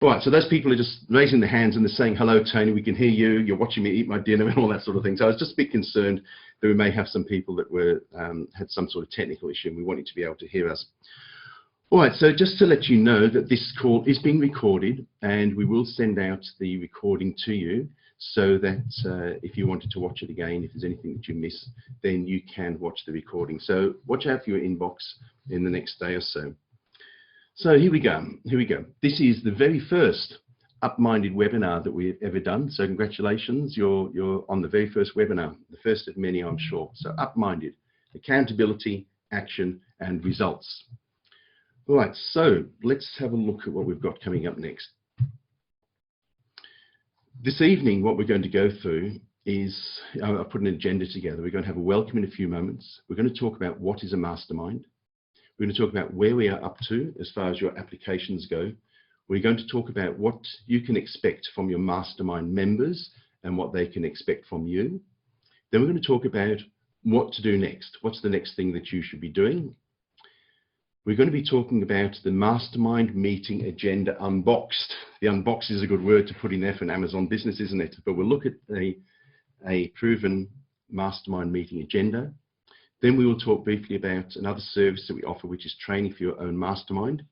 All right, so those people are just raising their hands and they're saying, hello, Tony, we can hear you, you're watching me eat my dinner and all that sort of thing. So I was just a bit concerned that we may have some people that were had some sort of technical issue and we wanted to be able to hear us. All right, so just to let you know that this call is being recorded and we will send out the recording to you so that if you wanted to watch it again, if there's anything that you miss, then you can watch the recording. So watch out for your inbox in the next day or so. So here we go. This is the very first Up-Minded webinar that we've ever done. So congratulations, you're on the very first webinar, the first of many, I'm sure. So Up-Minded, accountability, action, and results. All right, so let's have a look at what we've got coming up next. This evening, what we're going to go through is, I've put an agenda together. We're going to have a welcome in a few moments. We're going to talk about what is a mastermind. We're going to talk about where we are up to as far as your applications go. We're going to talk about what you can expect from your mastermind members and what they can expect from you. Then we're going to talk about what to do next. What's the next thing that you should be doing? We're going to be talking about the mastermind meeting agenda unboxed. The unboxed is a good word to put in there for an Amazon business, isn't it? But we'll look at a proven mastermind meeting agenda. Then we will talk briefly about another service that we offer, which is training for your own mastermind.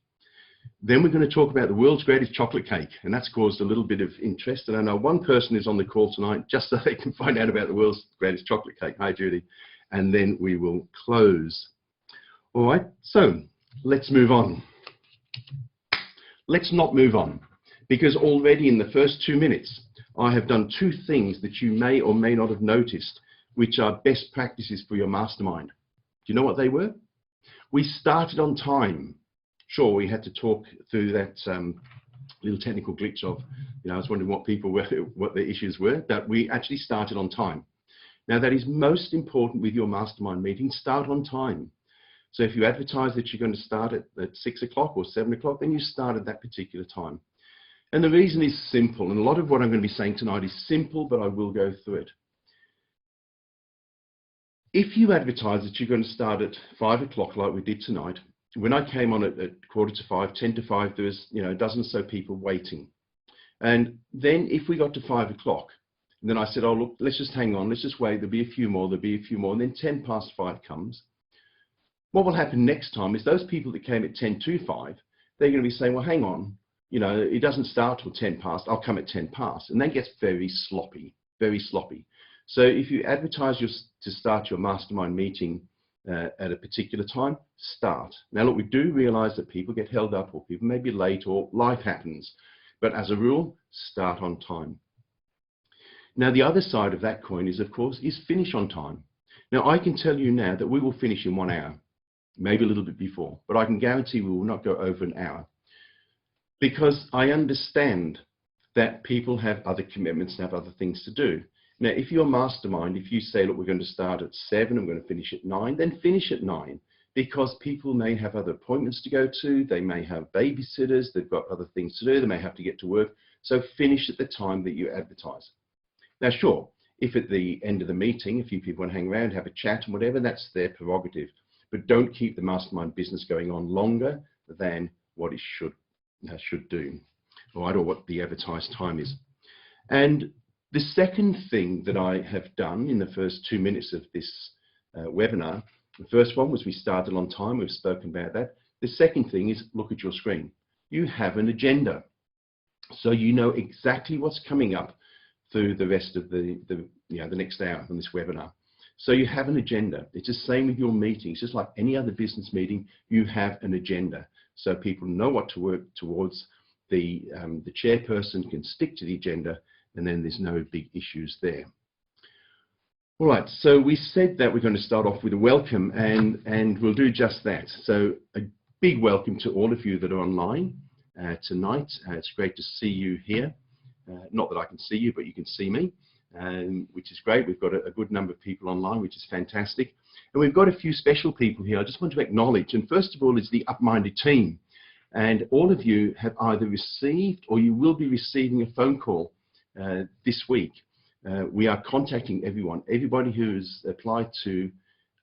Then we're going to talk about the world's greatest chocolate cake, and that's caused a little bit of interest. And I know one person is on the call tonight just so they can find out about the world's greatest chocolate cake. Hi, Judy. And then we will close. All right, so let's move on. Let's not move on, because already in the first 2 minutes, I have done two things that you may or may not have noticed, which are best practices for your mastermind. Do you know what they were? We started on time. Sure, we had to talk through that little technical glitch of, I was wondering what the issues were, but we actually started on time. Now that is most important with your mastermind meeting, start on time. So if you advertise that you're going to start at 6 o'clock or 7 o'clock, then you start at that particular time. And the reason is simple, and a lot of what I'm going to be saying tonight is simple, but I will go through it. If you advertise that you're going to start at 5 o'clock like we did tonight, when I came on at 4:45, 10 to 5, there was a dozen or so people waiting. And then if we got to 5 o'clock, then I said, oh, look, let's just hang on, let's just wait, there'll be a few more, and then 10 past 5 comes. What will happen next time is those people that came at 10 to 5, they're going to be saying, well, hang on, it doesn't start till 10 past, I'll come at 10 past. And that gets very sloppy, very sloppy. So if you advertise to start your mastermind meeting at a particular time, start. Now look, we do realize that people get held up or people may be late or life happens. But as a rule, start on time. Now the other side of that coin is, of course, is finish on time. Now I can tell you now that we will finish in 1 hour, maybe a little bit before, but I can guarantee we will not go over an hour. Because I understand that people have other commitments and have other things to do. Now, if you're a mastermind, if you say, look, we're going to start at 7, I'm going to finish at 9, then finish at 9, because people may have other appointments to go to, they may have babysitters, they've got other things to do, they may have to get to work, so finish at the time that you advertise. Now, sure, if at the end of the meeting, a few people want to hang around, have a chat and whatever, that's their prerogative, but don't keep the mastermind business going on longer than what it should do, all right, or what the advertised time is. And the second thing that I have done in the first 2 minutes of this webinar, the first one was we started on time, we've spoken about that. The second thing is look at your screen. You have an agenda. So you know exactly what's coming up through the rest of the next hour on this webinar. So you have an agenda. It's the same with your meetings. Just like any other business meeting, you have an agenda. So people know what to work towards. The chairperson can stick to the agenda, and then there's no big issues there. All right, so we said that we're going to start off with a welcome, and we'll do just that. So a big welcome to all of you that are online tonight. It's great to see you here. Not that I can see you, but you can see me, which is great. We've got a good number of people online, which is fantastic. And we've got a few special people here I just want to acknowledge. And first of all is the Up-Minded team. And all of you have either received or you will be receiving a phone call this week. We are contacting everyone. Everybody who has applied to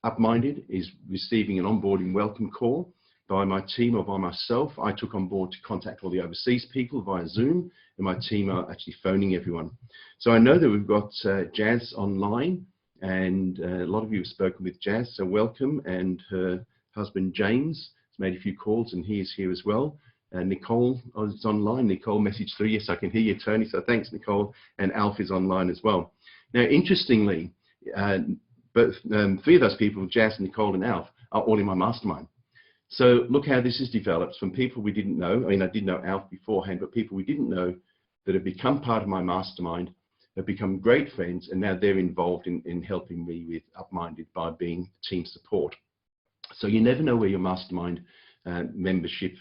Up-Minded is receiving an onboarding welcome call. by my team or by myself. I took on board to contact all the overseas people via Zoom, and my team are actually phoning everyone. So I know that we've got Jazz online, and a lot of you have spoken with Jazz, so welcome. And her husband James has made a few calls, and he is here as well. Nicole is online. Nicole messaged through. Yes, I can hear you, Tony. So thanks, Nicole. And Alf is online as well. Now, interestingly, three of those people, Jazz, Nicole, and Alf, are all in my mastermind. So look how this has developed from people we didn't know. I mean, I did know Alf beforehand, but people we didn't know that have become part of my mastermind, have become great friends, and now they're involved in helping me with UpMinded by being team support. So you never know where your mastermind membership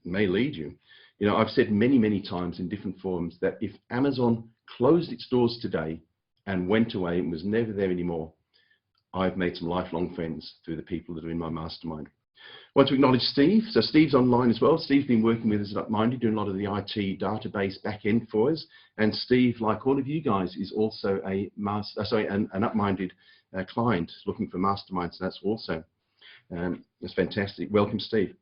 may lead you. You know, I've said many, many times in different forums that if Amazon closed its doors today and went away and was never there anymore, I've made some lifelong friends through the people that are in my mastermind. I want to acknowledge Steve. So Steve's online as well. Steve's been working with us at UpMinded, doing a lot of the IT database back end for us. And Steve, like all of you guys, is also an UpMinded client looking for masterminds. So that's also that's fantastic. Welcome, Steve.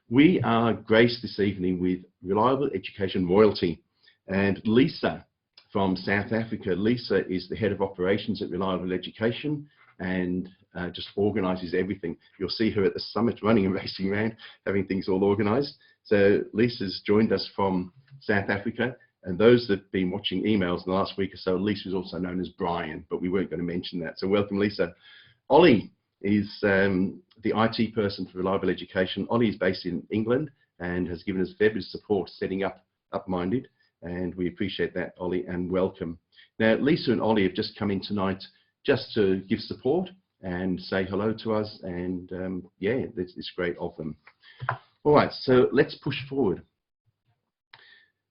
We are graced this evening with Reliable Education Royalty, and Lisa from South Africa. Lisa is the head of operations at Reliable Education and just organises everything. You'll see her at the summit running and racing around, having things all organised. So Lisa's joined us from South Africa, and those that have been watching emails in the last week or so, Lisa is also known as Brian, but we weren't going to mention that. So welcome, Lisa. Ollie is the IT person for Reliable Education. Ollie is based in England and has given us fabulous support setting up UpMinded, and we appreciate that, Ollie, and welcome. Now, Lisa and Ollie have just come in tonight just to give support and say hello to us, and yeah, it's great of them. All right, so let's push forward.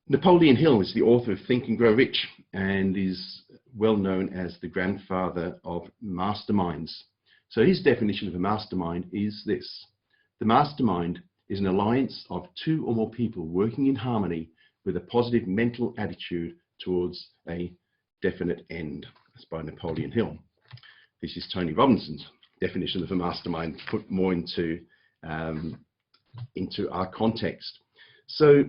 Napoleon Hill is the author of Think and Grow Rich and is well known as the grandfather of masterminds. So his definition of a mastermind is this: the mastermind is an alliance of two or more people working in harmony with a positive mental attitude towards a definite end. That's by Napoleon Hill. This is Tony Robinson's definition of a mastermind, put more into our context. So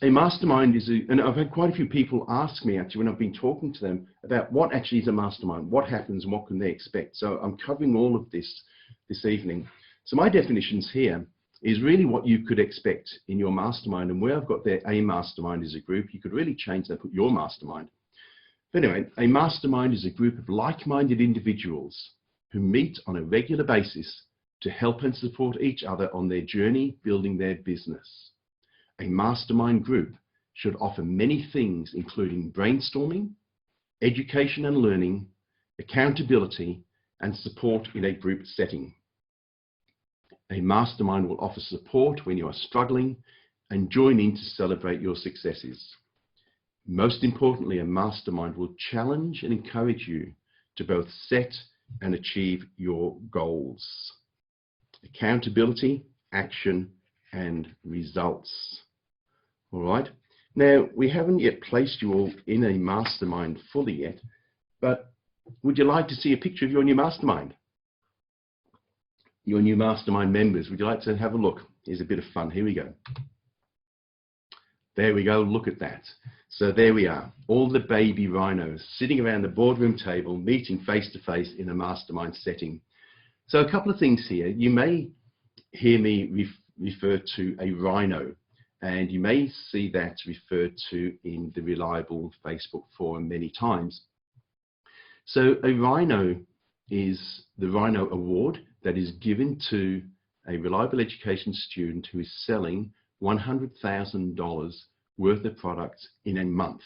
a mastermind is, and I've had quite a few people ask me actually when I've been talking to them about what actually is a mastermind, what happens and what can they expect. So I'm covering all of this evening. So my definitions here is really what you could expect in your mastermind, and where I've got there, a mastermind is a group. You could really change that, put your mastermind. But anyway, a mastermind is a group of like-minded individuals who meet on a regular basis to help and support each other on their journey building their business. A mastermind group should offer many things, including brainstorming, education and learning, accountability, and support in a group setting. A mastermind will offer support when you are struggling and join in to celebrate your successes. Most importantly, a mastermind will challenge and encourage you to both set and achieve your goals. Accountability, action, and results. All right. Now, we haven't yet placed you all in a mastermind fully yet, but would you like to see a picture of your new mastermind? Your new mastermind members, would you like to have a look? Here's a bit of fun. Here we go. There we go. Look at that. So there we are, all the baby rhinos sitting around the boardroom table, meeting face to face in a mastermind setting. So a couple of things here. You may hear me refer to a rhino, and you may see that referred to in the Reliable Facebook forum many times. So a rhino is the Rhino Award that is given to a Reliable Education student who is selling $100,000 worth of products in a month.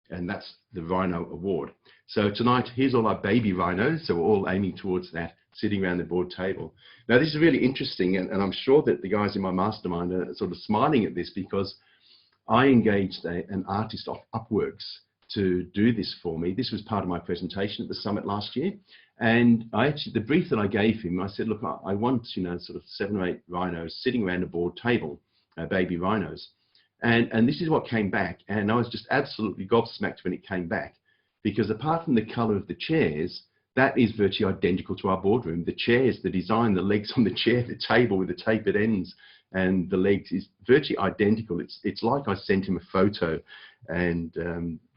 And that's the Rhino Award. So tonight, here's all our baby rhinos. So we're all aiming towards that, sitting around the board table. Now, this is really interesting, and I'm sure that the guys in my mastermind are sort of smiling at this, because I engaged an artist off Upworks to do this for me. This was part of my presentation at the summit last year. And the brief that I gave him, I said, look, I want, sort of 7 or 8 rhinos sitting around a board table, baby rhinos. And this is what came back. And I was just absolutely gobsmacked when it came back, because apart from the color of the chairs, that is virtually identical to our boardroom. The chairs, the design, the legs on the chair, the table with the tapered ends and the legs is virtually identical. It's like I sent him a photo and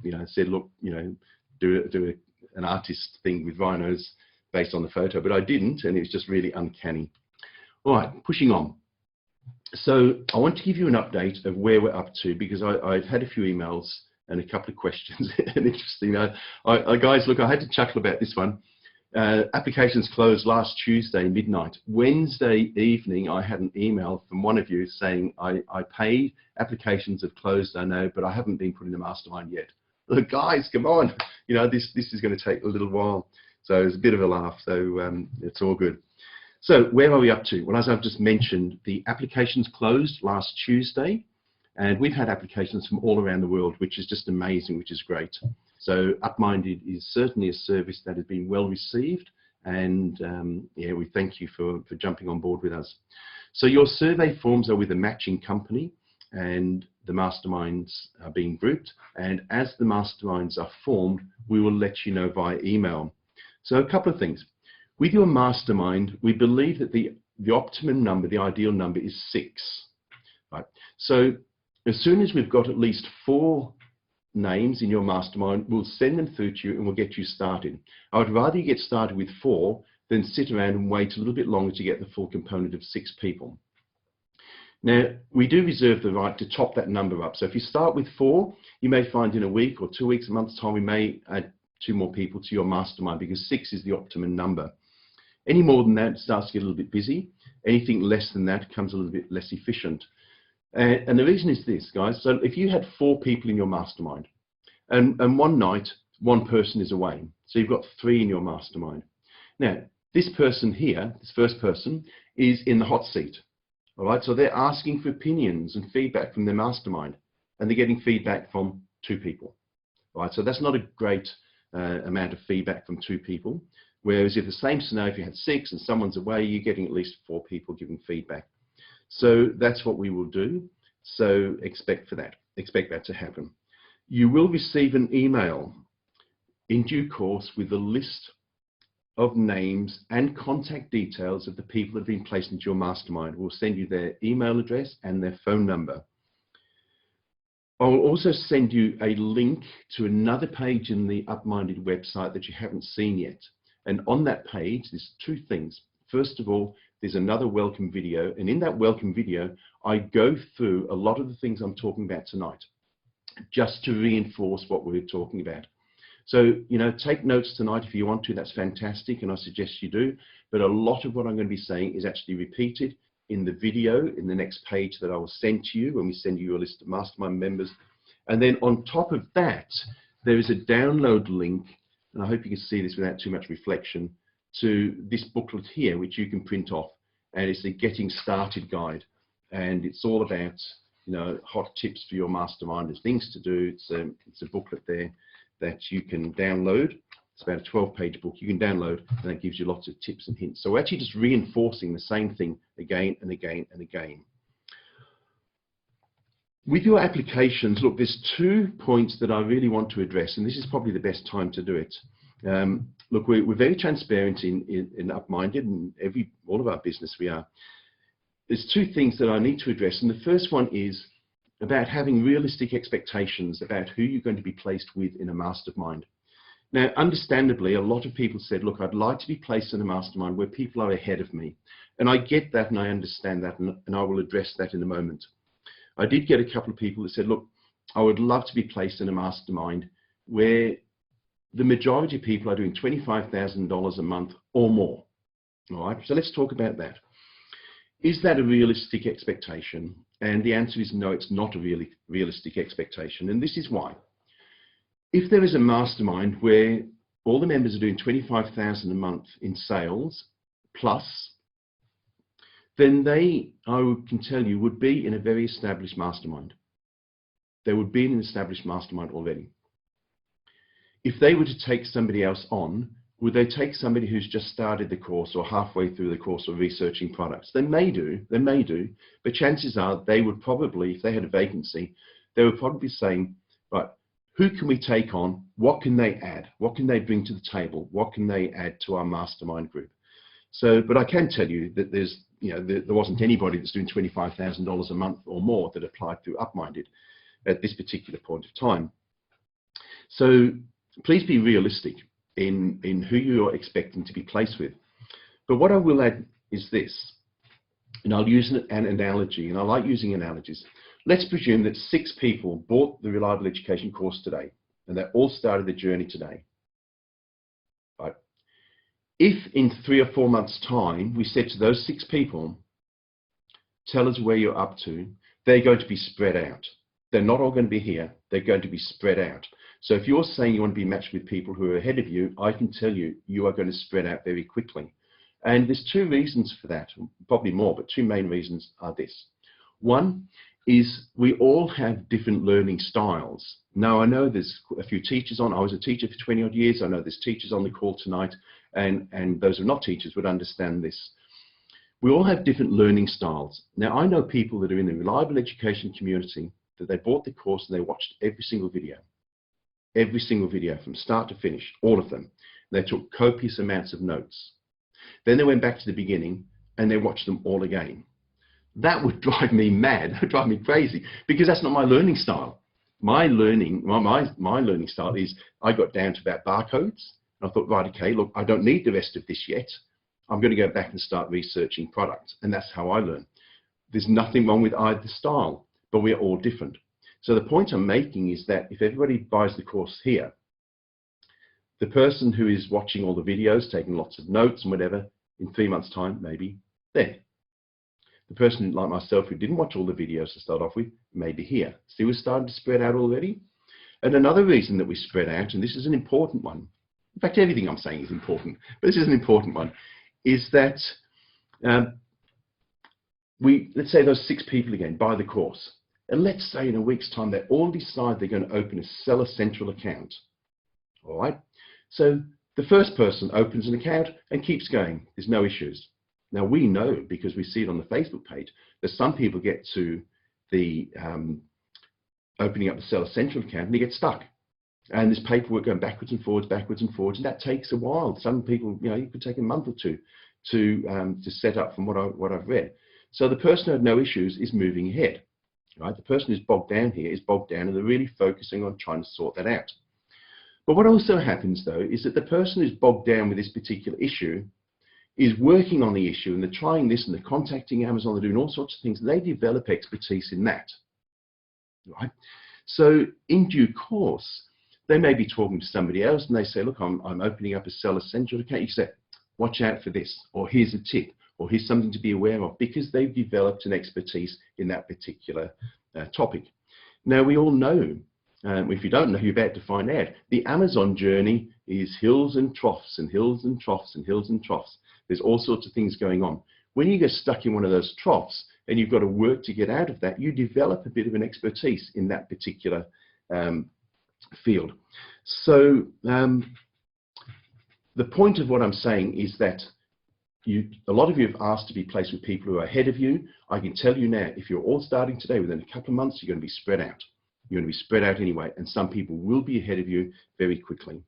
you know, said, look, you know, do an artist thing with rhinos based on the photo, but I didn't, and it was just really uncanny. All right, pushing on. So I want to give you an update of where we're up to, because I've had a few emails and a couple of questions. And interesting, guys, look, I had to chuckle about this one. Applications closed last Tuesday midnight. Wednesday evening, I had an email from one of you saying, I paid, applications have closed, I know, but I haven't been put in the mastermind yet. Look, guys, come on. You know, this is going to take a little while. So it was a bit of a laugh, so it's all good. So where are we up to? Well, as I've just mentioned, the applications closed last Tuesday, and we've had applications from all around the world, which is just amazing, which is great. So UpMinded is certainly a service that has been well received, and yeah, we thank you for jumping on board with us. So your survey forms are with a matching company, and the masterminds are being grouped, and as the masterminds are formed, we will let you know via email. So a couple of things. With your mastermind, we believe that the optimum number, the ideal number is 6. Right? So as soon as we've got at least 4 names in your mastermind, we'll send them through to you and we'll get you started. I would rather you get started with 4 than sit around and wait a little bit longer to get the full component of 6 people. Now, we do reserve the right to top that number up. So if you start with 4, you may find in a week or 2 weeks, a month's time, we may add 2 more people to your mastermind, because 6 is the optimum number. Any more than that, it starts to get a little bit busy. Anything less than that becomes a little bit less efficient. And the reason is this, guys. So if you had 4 people in your mastermind, and one night, one person is away, so you've got 3 in your mastermind. Now, this person here, this first person, is in the hot seat. All right, so they're asking for opinions and feedback from their mastermind, and they're getting feedback from 2 people. All right, so that's not a great amount of feedback from 2 people. Whereas if the same scenario, if you had 6 and someone's away, you're getting at least 4 people giving feedback. So that's what we will do. So expect that to happen. You will receive an email in due course with a list of names and contact details of the people that have been placed into your mastermind. We'll send you their email address and their phone number. I will also send you a link to another page in the UpMinded website that you haven't seen yet. And on that page, there's 2 things. First of all, there's another welcome video. And in that welcome video, I go through a lot of the things I'm talking about tonight, just to reinforce what we're talking about. So, you know, take notes tonight if you want to. That's fantastic, and I suggest you do. But a lot of what I'm going to be saying is actually repeated in the video, in the next page that I will send to you when we send you a list of mastermind members. And then on top of that, there is a download link, and I hope you can see this without too much reflection, to this booklet here, which you can print off, and it's a getting started guide, and it's all about, you know, hot tips for your mastermind. There's things to do. It's a booklet there that you can download. It's about a 12-page book you can download, and that gives you lots of tips and hints. So we're actually just reinforcing the same thing again and again and again. With your applications, look, there's 2 points that I really want to address, and this is probably the best time to do it. Look, we're very transparent in UpMinded, and all of our business we are. There's 2 things that I need to address, and the first one is about having realistic expectations about who you're going to be placed with in a mastermind. Now, understandably, a lot of people said, look, I'd like to be placed in a mastermind where people are ahead of me. And I get that, and I understand that, and I will address that in a moment. I did get a couple of people that said, look, I would love to be placed in a mastermind where the majority of people are doing $25,000 a month or more. All right, so let's talk about that. Is that a realistic expectation? And the answer is no, it's not a really realistic expectation. And this is why. If there is a mastermind where all the members are doing $25,000 a month in sales plus, then they, I can tell you, would be in a very established mastermind. They would be in an established mastermind already. If they were to take somebody else on, would they take somebody who's just started the course or halfway through the course or researching products? They may do, but chances are they would probably, if they had a vacancy, they would probably be saying, right, who can we take on? What can they add? What can they bring to the table? What can they add to our mastermind group? So, but I can tell you that there's, there wasn't anybody that's doing $25,000 a month or more that applied through UpMinded at this particular point of time. So please be realistic in who you're expecting to be placed with. But what I will add is this, and I'll use an analogy, and I like using analogies. Let's presume that 6 people bought the Reliable Education course today, and they all started their journey today. Right? If in 3 or 4 months' time, we said to those 6 people, tell us where you're up to, they're going to be spread out. They're not all going to be here, they're going to be spread out. So if you're saying you want to be matched with people who are ahead of you, I can tell you, you are going to spread out very quickly. And there's 2 reasons for that, probably more, but 2 main reasons are this. One is we all have different learning styles. Now, I know there's a few teachers on. I was a teacher for 20 odd years. I know there's teachers on the call tonight, and those who are not teachers would understand this. We all have different learning styles. Now, I know people that are in the Reliable Education community that they bought the course and they watched every single video from start to finish, all of them. They took copious amounts of notes. Then they went back to the beginning and they watched them all again. That would drive me mad, that would drive me crazy, because that's not my learning style. My learning style is I got down to about barcodes, and I thought, right, okay, look, I don't need the rest of this yet. I'm going to go back and start researching products, and that's how I learn. There's nothing wrong with either style, but we're all different. So the point I'm making is that if everybody buys the course here, the person who is watching all the videos, taking lots of notes and whatever, in 3 months' time, maybe there. The person like myself who didn't watch all the videos to start off with, maybe here. See, we're starting to spread out already. And another reason that we spread out, and this is an important one, in fact, everything I'm saying is important, but this is an important one, is that let's say those 6 people again buy the course. And let's say in a week's time, they all decide they're going to open a Seller Central account. All right. So the first person opens an account and keeps going. There's no issues. Now we know, because we see it on the Facebook page, that some people get to the opening up the Seller Central account and they get stuck. And there's paperwork going backwards and forwards, and that takes a while. Some people, it could take a month or 2 to set up from what I've read. So the person who had no issues is moving ahead. Right? The person who's bogged down here is bogged down, and they're really focusing on trying to sort that out. But what also happens, though, is that the person who's bogged down with this particular issue is working on the issue, and they're trying this, and they're contacting Amazon, they're doing all sorts of things, and they develop expertise in that. Right? So in due course, they may be talking to somebody else, and they say, look, I'm opening up a Seller Central account. You say, watch out for this, or here's a tip, or here's something to be aware of, because they've developed an expertise in that particular topic. Now, we all know, if you don't know, you're about to find out, the Amazon journey is hills and troughs and hills and troughs and hills and troughs. There's all sorts of things going on. When you get stuck in one of those troughs and you've got to work to get out of that, you develop a bit of an expertise in that particular field. So the point of what I'm saying is that a lot of you have asked to be placed with people who are ahead of you. I can tell you now, if you're all starting today, within a couple of months, you're going to be spread out. You're going to be spread out anyway, and some people will be ahead of you very quickly.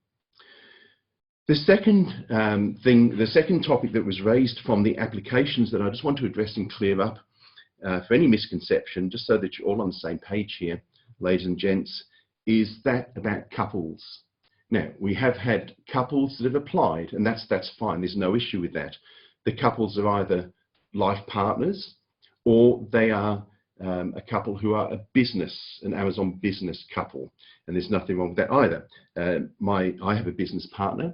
The second the second topic that was raised from the applications that I just want to address and clear up for any misconception, just so that you're all on the same page here, ladies and gents, is that about couples. Now, we have had couples that have applied, and that's fine. There's no issue with that. The couples are either life partners, or they are a couple who are an Amazon business couple, and there's nothing wrong with that either. I have a business partner,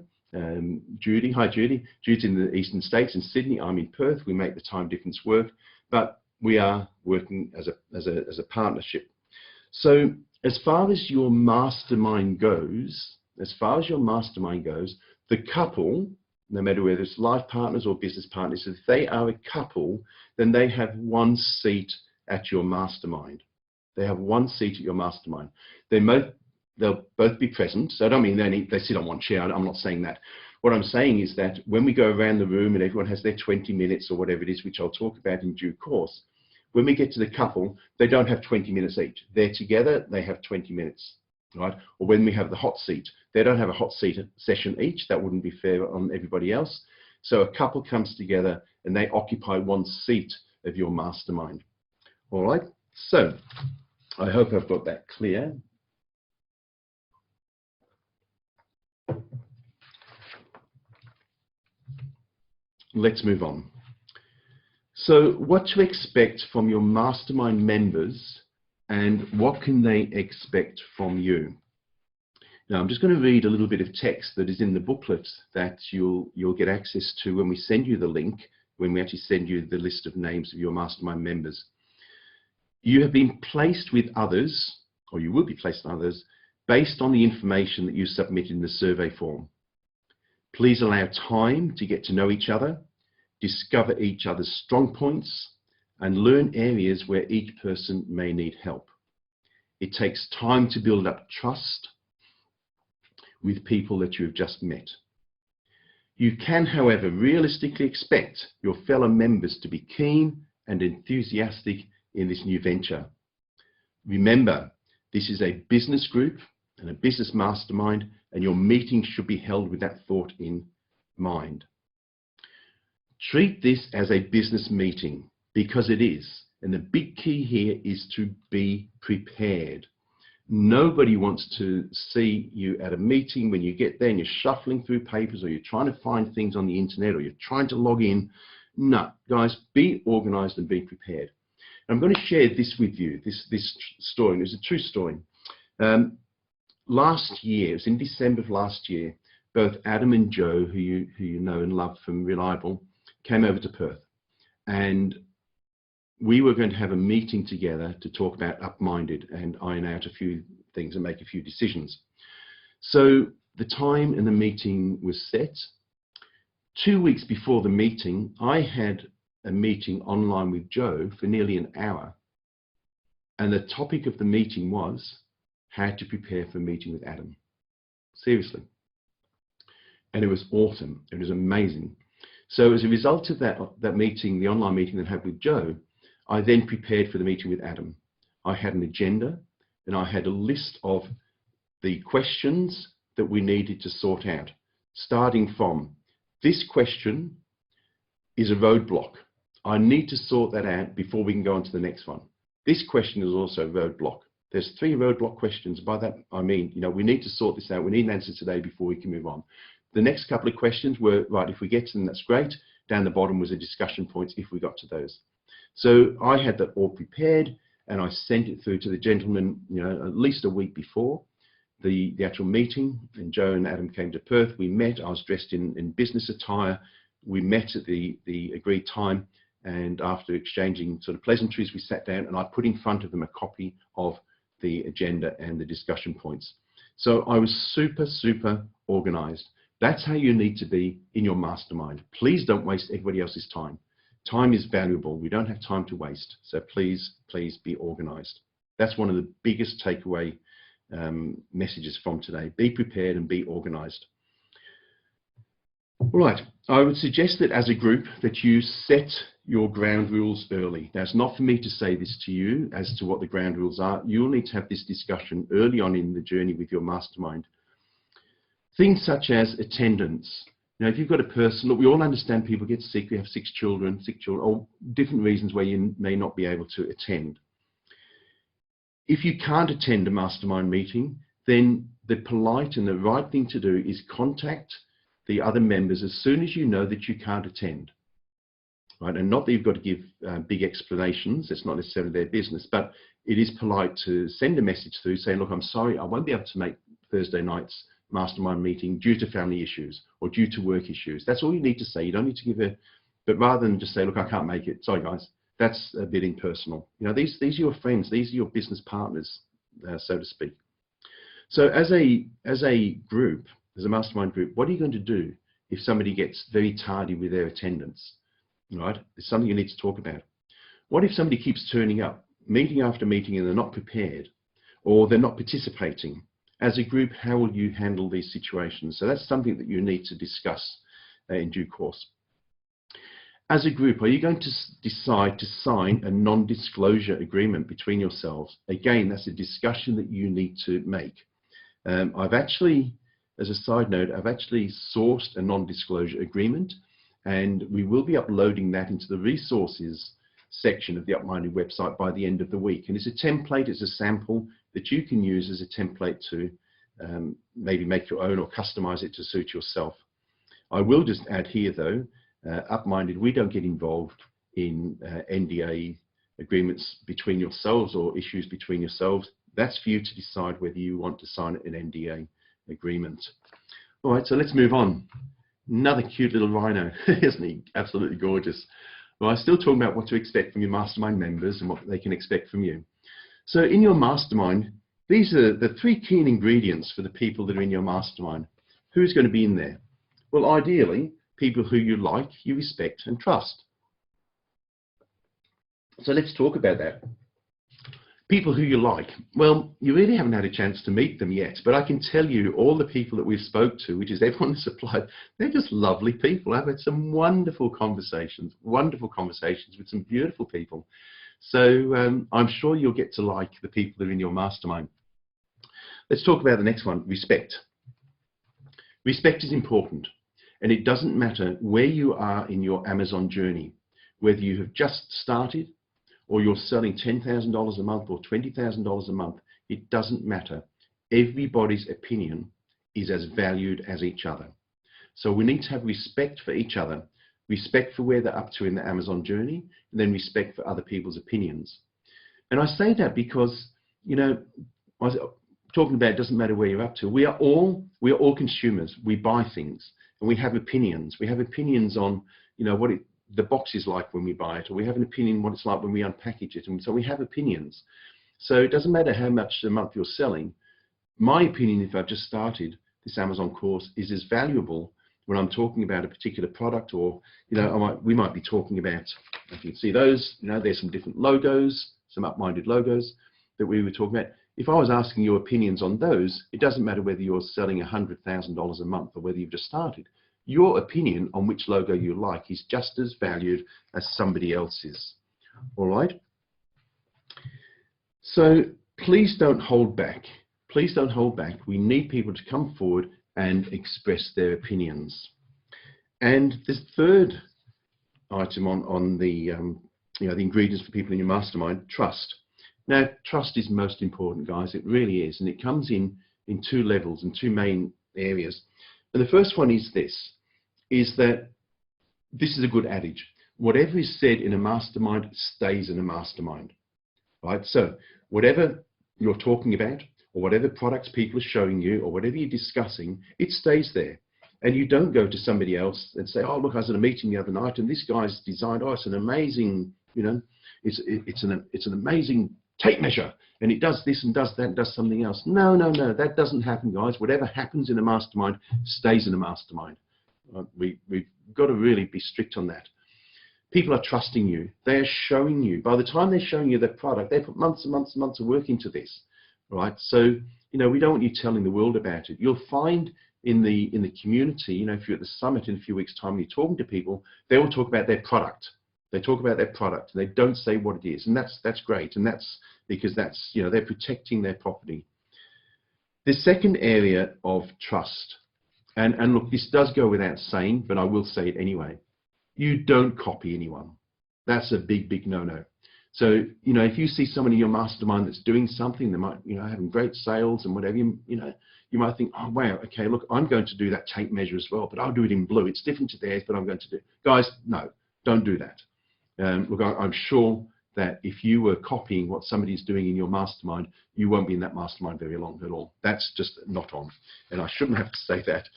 Judy. Hi, Judy. Judy's in the Eastern States, in Sydney. I'm in Perth. We make the time difference work, but we are working as a partnership. So as far as your mastermind goes, the couple, no matter whether it's life partners or business partners, if they are a couple, then they have one seat at your mastermind. They have one seat at your mastermind. They'll both be present. So I don't mean they sit on one chair. I'm not saying that. What I'm saying is that when we go around the room and everyone has their 20 minutes or whatever it is, which I'll talk about in due course, when we get to the couple, they don't have 20 minutes each. They're together, they have 20 minutes. right? Or when we have the hot seat. They don't have a hot seat session each. That wouldn't be fair on everybody else. So a couple comes together and they occupy one seat of your mastermind. All right, so I hope I've got that clear. Let's move on. So what to expect from your mastermind members and what can they expect from you? Now, I'm just going to read a little bit of text that is in the booklet that you'll get access to when we send you the link, when we actually send you the list of names of your mastermind members. You have been placed with others, or you will be placed with others, based on the information that you submit in the survey form. Please allow time to get to know each other, discover each other's strong points, and learn areas where each person may need help. It takes time to build up trust with people that you have just met. You can, however, realistically expect your fellow members to be keen and enthusiastic in this new venture. Remember, this is a business group and a business mastermind, and your meeting should be held with that thought in mind. Treat this as a business meeting, because it is. And the big key here is to be prepared. Nobody wants to see you at a meeting when you get there and you're shuffling through papers, or you're trying to find things on the internet, or you're trying to log in. No, guys, be organized and be prepared. And I'm going to share this with you, this story. It's a true story. Last year, it was in December of last year, both Adam and Joe, who you know and love from Reliable, came over to Perth. And we were going to have a meeting together to talk about UpMinded and iron out a few things and make a few decisions. So the time and the meeting was set. 2 weeks before the meeting, I had a meeting online with Joe for nearly an hour. And the topic of the meeting was how to prepare for a meeting with Adam. Seriously. And it was awesome. It was amazing. So as a result of that meeting, the online meeting that I had with Joe, I then prepared for the meeting with Adam. I had an agenda and I had a list of the questions that we needed to sort out, starting from this question is a roadblock. I need to sort that out before we can go on to the next one. This question is also a roadblock. There's 3 roadblock questions. By that, I mean, we need to sort this out. We need an answer today before we can move on. The next couple of questions were, right, if we get to them, that's great. Down the bottom was a discussion points if we got to those. So I had that all prepared and I sent it through to the gentleman, at least a week before the actual meeting. And Joe and Adam came to Perth. We met. I was dressed in business attire. We met at the agreed time. And after exchanging sort of pleasantries, we sat down and I put in front of them a copy of the agenda and the discussion points. So I was super, super organized. That's how you need to be in your mastermind. Please don't waste everybody else's time. Time is valuable. We don't have time to waste. So please, please be organized. That's one of the biggest takeaway messages from today. Be prepared and be organized. All right. I would suggest that as a group that you set your ground rules early. Now, it's not for me to say this to you as to what the ground rules are. You'll need to have this discussion early on in the journey with your mastermind. Things such as attendance. Now, if you've got a person, look, we all understand people get sick. We have sick children, or different reasons where you may not be able to attend. If you can't attend a mastermind meeting, then the polite and the right thing to do is contact the other members as soon as you know that you can't attend. Right? And not that you've got to give big explanations. It's not necessarily their business, but it is polite to send a message through saying, look, I'm sorry, I won't be able to make Thursday night's mastermind meeting due to family issues or due to work issues. That's all you need to say. You don't need to give but rather than just say, look, I can't make it. Sorry, guys. That's a bit impersonal. These are your friends. These are your business partners, so to speak. So as a group, as a mastermind group, what are you going to do if somebody gets very tardy with their attendance? Right? It's something you need to talk about. What if somebody keeps turning up, meeting after meeting, and they're not prepared or they're not participating? As a group, how will you handle these situations? So that's something that you need to discuss in due course. As a group, are you going to decide to sign a non-disclosure agreement between yourselves? Again, that's a discussion that you need to make. I've actually, as a side note, I've actually sourced a non-disclosure agreement, and we will be uploading that into the resources section of the UpMinded website by the end of the week. And it's a template, it's a sample that you can use as a template to maybe make your own or customize it to suit yourself. I will just add here though, UpMinded, we don't get involved in NDA agreements between yourselves or issues between yourselves. That's for you to decide whether you want to sign an NDA agreement. All right, so let's move on. Another cute little rhino, isn't he? Absolutely gorgeous. Well, I'm still talking about what to expect from your mastermind members and what they can expect from you. So in your mastermind, these are the 3 key ingredients for the people that are in your mastermind. Who's going to be in there? Well, ideally, people who you like, you respect and trust. So let's talk about that. People who you like. Well, you really haven't had a chance to meet them yet, but I can tell you all the people that we've spoke to, which is everyone that's applied, they're just lovely people. I've had some wonderful conversations with some beautiful people. So I'm sure you'll get to like the people that are in your mastermind. Let's talk about the next one, respect. Respect is important, and it doesn't matter where you are in your Amazon journey, whether you have just started or you're selling $10,000 a month or $20,000 a month, it doesn't matter. Everybody's opinion is as valued as each other. So we need to have respect for each other, respect for where they're up to in the Amazon journey, and then respect for other people's opinions. And I say that because, you know, I was talking about it doesn't matter where you're up to. We are all consumers. We buy things and we have opinions. We have opinions on, you know, what the box is like when we buy it, or we have an opinion what it's like when we unpackage it, and so we have opinions. So it doesn't matter how much a month you're selling. My opinion, if I've just started this Amazon course, is as valuable when I'm talking about a particular product, or, you know, we might be talking about, if you can see those, you know, there's some different logos, some UpMinded logos that we were talking about. If I was asking your opinions on those, it doesn't matter whether you're selling $100,000 a month or whether you've just started. Your opinion on which logo you like is just as valued as somebody else's. All right? So please don't hold back. Please don't hold back. We need people to come forward and express their opinions. And this third item on the, you know, the ingredients for people in your mastermind, trust. Now, trust is most important, guys. It really is. And it comes in 2 levels and 2 main areas. And the first one is this, is that this is a good adage. Whatever is said in a mastermind stays in a mastermind, right? So whatever you're talking about, or whatever products people are showing you, or whatever you're discussing, it stays there. And you don't go to somebody else and say, oh, look, I was at a meeting the other night and this guy's designed, oh, it's an amazing, you know, it's an amazing tape measure, and it does this and does that and does something else. No, no, no, that doesn't happen, guys. Whatever happens in a mastermind stays in a mastermind. We've got to really be strict on that. People are trusting you. They're showing you. By the time they're showing you their product, they put months and months and months of work into this, right? So, you know, we don't want you telling the world about it. You'll find in the community, you know, if you're at the summit in a few weeks' time and you're talking to people, they will talk about their product. They talk about their product. And they don't say what it is, and that's great. And that's because that's, you know, they're protecting their property. The second area of trust, and look, this does go without saying, but I will say it anyway. You don't copy anyone. That's a big, big no-no. So, you know, if you see someone in your mastermind that's doing something, they might, you know, having great sales and whatever, you know, you might think, oh, wow, okay, look, I'm going to do that tape measure as well, but I'll do it in blue. It's different to theirs, but I'm going to do it. Guys, no, don't do that. Look, I'm sure that if you were copying what somebody's doing in your mastermind, you won't be in that mastermind very long at all. That's just not on. And I shouldn't have to say that,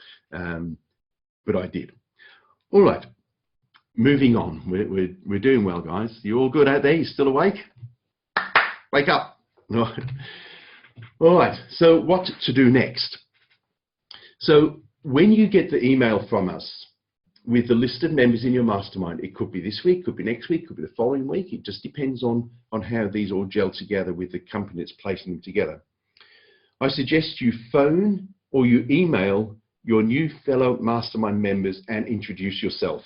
but I did. All right, moving on. We're doing well, guys. You all good out there? You still awake? Wake up. All right, so what to do next? So when you get the email from us with the list of members in your mastermind, it could be this week, could be next week, could be the following week. It just depends on how these all gel together with the company that's placing them together. I suggest you phone or you email your new fellow mastermind members and introduce yourself.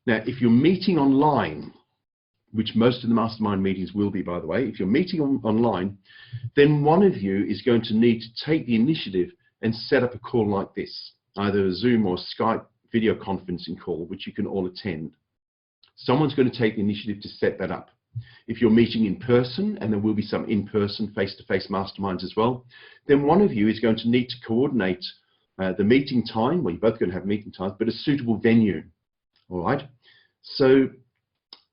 Now, if you're meeting online, which most of the mastermind meetings will be, by the way, if you're meeting online, then one of you is going to need to take the initiative and set up a call like this, either a Zoom or Skype video conferencing call, which you can all attend. Someone's going to take the initiative to set that up. If you're meeting in person, and there will be some in-person, face-to-face masterminds as well, then one of you is going to need to coordinate the meeting time, well, you're both going to have meeting times, but a suitable venue, all right? So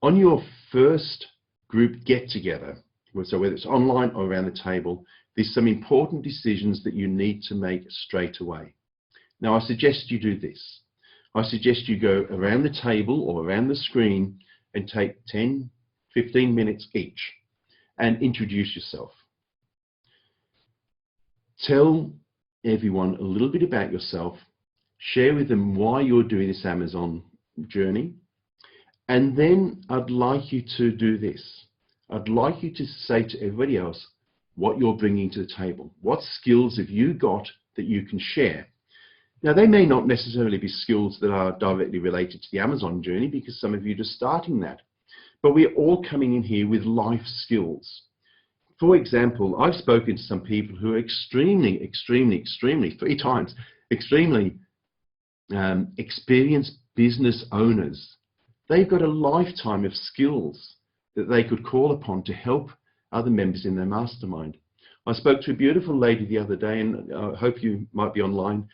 on your first group get-together, so whether it's online or around the table, there's some important decisions that you need to make straight away. Now, I suggest you do this. I suggest you go around the table or around the screen and take 10, 15 minutes each and introduce yourself. Tell everyone a little bit about yourself, share with them why you're doing this Amazon journey, and then I'd like you to do this. I'd like you to say to everybody else what you're bringing to the table. What skills have you got that you can share? Now, they may not necessarily be skills that are directly related to the Amazon journey, because some of you are just starting that. But we're all coming in here with life skills. For example, I've spoken to some people who are extremely experienced business owners. They've got a lifetime of skills that they could call upon to help other members in their mastermind. I spoke to a beautiful lady the other day, and I hope you might be online,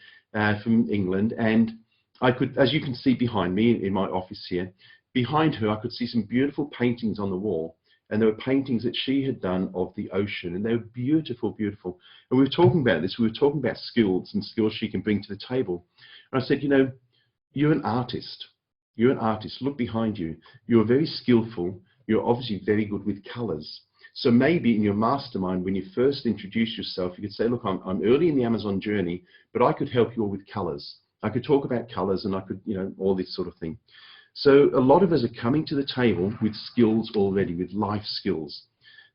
from England, and I could, as you can see behind me in my office here, behind her I could see some beautiful paintings on the wall, and there were paintings that she had done of the ocean, and they were beautiful, beautiful. And we were talking about this, we were talking about skills and skills she can bring to the table. And I said, you know, you're an artist. You're an artist. Look behind you. You're very skillful. You're obviously very good with colors. So maybe in your mastermind, when you first introduce yourself, you could say, look, I'm early in the Amazon journey, but I could help you all with colors. I could talk about colors, and I could, you know, all this sort of thing. So a lot of us are coming to the table with skills already, with life skills.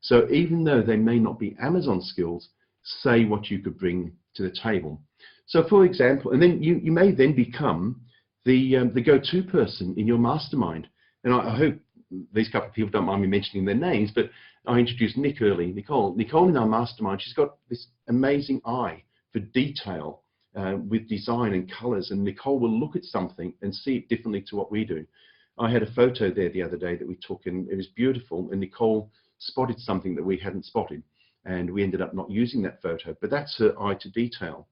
So even though they may not be Amazon skills, say what you could bring to the table. So for example, and then you may then become the go-to person in your mastermind. And I hope these couple of people don't mind me mentioning their names, but I introduced Nick early, Nicole. Nicole in our mastermind, she's got this amazing eye for detail with design and colors, and Nicole will look at something and see it differently to what we do. I had a photo there the other day that we took, and it was beautiful, and Nicole spotted something that we hadn't spotted, and we ended up not using that photo, but that's her eye to detail.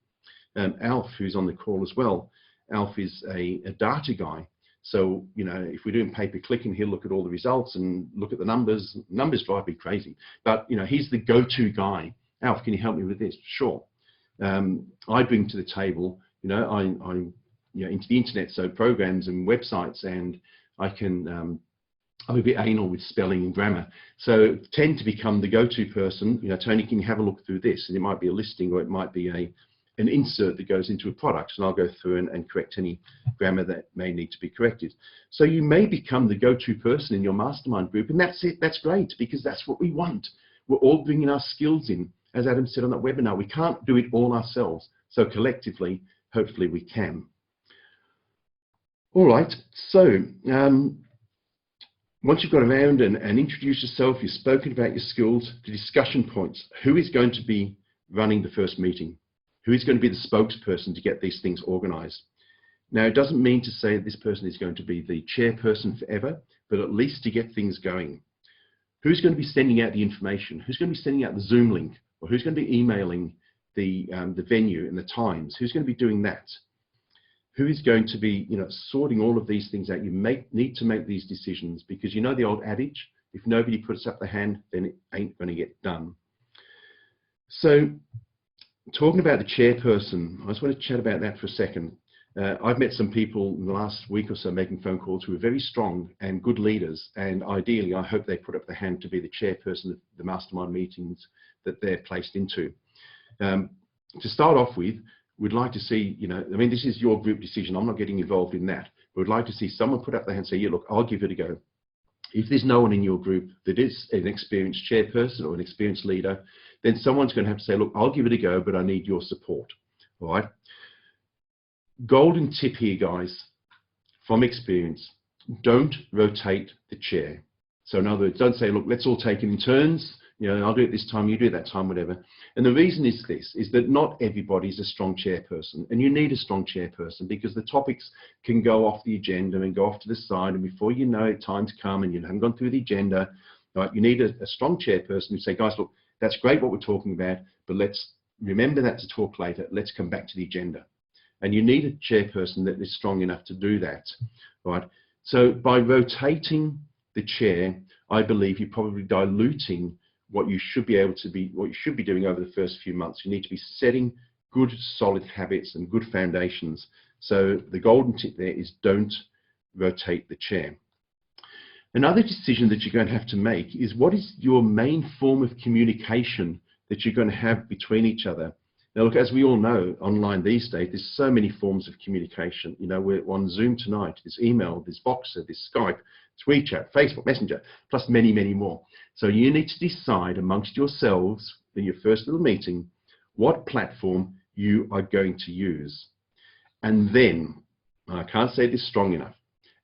Alf, who's on the call as well, Alf is a data guy. So, you know, if we're doing pay-per-click, he'll look at all the results and look at the numbers. Numbers drive me crazy. But, you know, he's the go-to guy. Alf, can you help me with this? Sure. I bring to the table, you know, I'm you know, into the internet, so programs and websites, and I can, I'm a bit anal with spelling and grammar. So tend to become the go-to person. You know, Tony, can you have a look through this? And it might be a listing, or it might be an insert that goes into a product, and I'll go through and correct any grammar that may need to be corrected. So you may become the go-to person in your mastermind group, and that's it. That's great, because that's what we want. We're all bringing our skills in. As Adam said on that webinar, we can't do it all ourselves. So collectively, hopefully we can. All right, so once you've got around and introduced yourself, you've spoken about your skills, the discussion points. Who is going to be running the first meeting? Who is going to be the spokesperson to get these things organized? Now, it doesn't mean to say that this person is going to be the chairperson forever, but at least to get things going. Who's going to be sending out the information? Who's going to be sending out the Zoom link? Or who's going to be emailing the venue and the times? Who's going to be doing that? Who is going to be, you know, sorting all of these things out? You need to make these decisions, because you know the old adage, if nobody puts up their hand, then it ain't going to get done. So, talking about the chairperson, I just want to chat about that for a second. I've met some people in the last week or so making phone calls who are very strong and good leaders, and ideally I hope they put up their hand to be the chairperson of the mastermind meetings that they're placed into. To start off with, we'd like to see, you know, I mean, this is your group decision, I'm not getting involved in that, but we'd like to see someone put up their hand and say, yeah, look, I'll give it a go. If there's no one in your group that is an experienced chairperson or an experienced leader, then someone's going to have to say, look, I'll give it a go, but I need your support. All right. Golden tip here, guys, from experience, don't rotate the chair. So in other words, don't say, look, let's all take it in turns. You know, I'll do it this time, you do it that time, whatever. And the reason is this, is that not everybody is a strong chairperson, and you need a strong chairperson because the topics can go off the agenda and go off to the side, and before you know it, time's come and you haven't gone through the agenda. Right? You need a strong chairperson who say, guys, look, that's great what we're talking about, but let's remember that to talk later. Let's come back to the agenda. And you need a chairperson that is strong enough to do that. Right? So by rotating the chair, I believe you're probably diluting what you should be able to be, what you should be doing over the first few months. You need to be setting good, solid habits and good foundations. So the golden tip there is don't rotate the chair. Another decision that you're going to have to make is what is your main form of communication that you're going to have between each other. Now, look, as we all know, online these days, there's so many forms of communication. You know, we're on Zoom tonight, there's email, there's Voxer, there's Skype, there's WeChat, Facebook, Messenger, plus many, many more. So you need to decide amongst yourselves in your first little meeting what platform you are going to use. And then, I can't say this strong enough,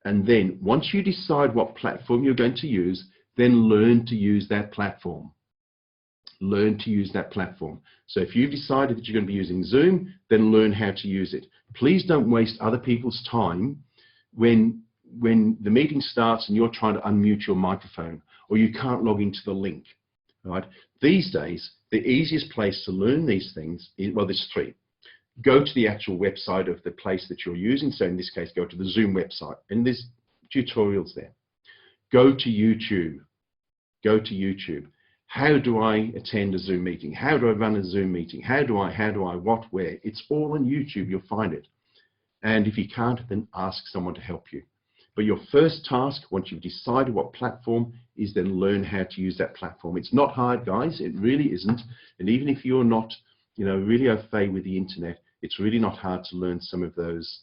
and then once you decide what platform you're going to use, then learn to use that platform. Learn to use that platform. So if you've decided that you're going to be using Zoom, then learn how to use it. Please don't waste other people's time when the meeting starts and you're trying to unmute your microphone or you can't log into the link. Right? These days, the easiest place to learn these things is, well, there's three. Go to the actual website of the place that you're using. So in this case, go to the Zoom website, and there's tutorials there. Go to YouTube. Go to YouTube. How do I attend a Zoom meeting? How do I run a Zoom meeting? How do I, what, where? It's all on YouTube, you'll find it. And if you can't, then ask someone to help you. But your first task, once you've decided what platform, is then learn how to use that platform. It's not hard, guys, it really isn't. And even if you're not, you know, really au fait with the internet, it's really not hard to learn some of those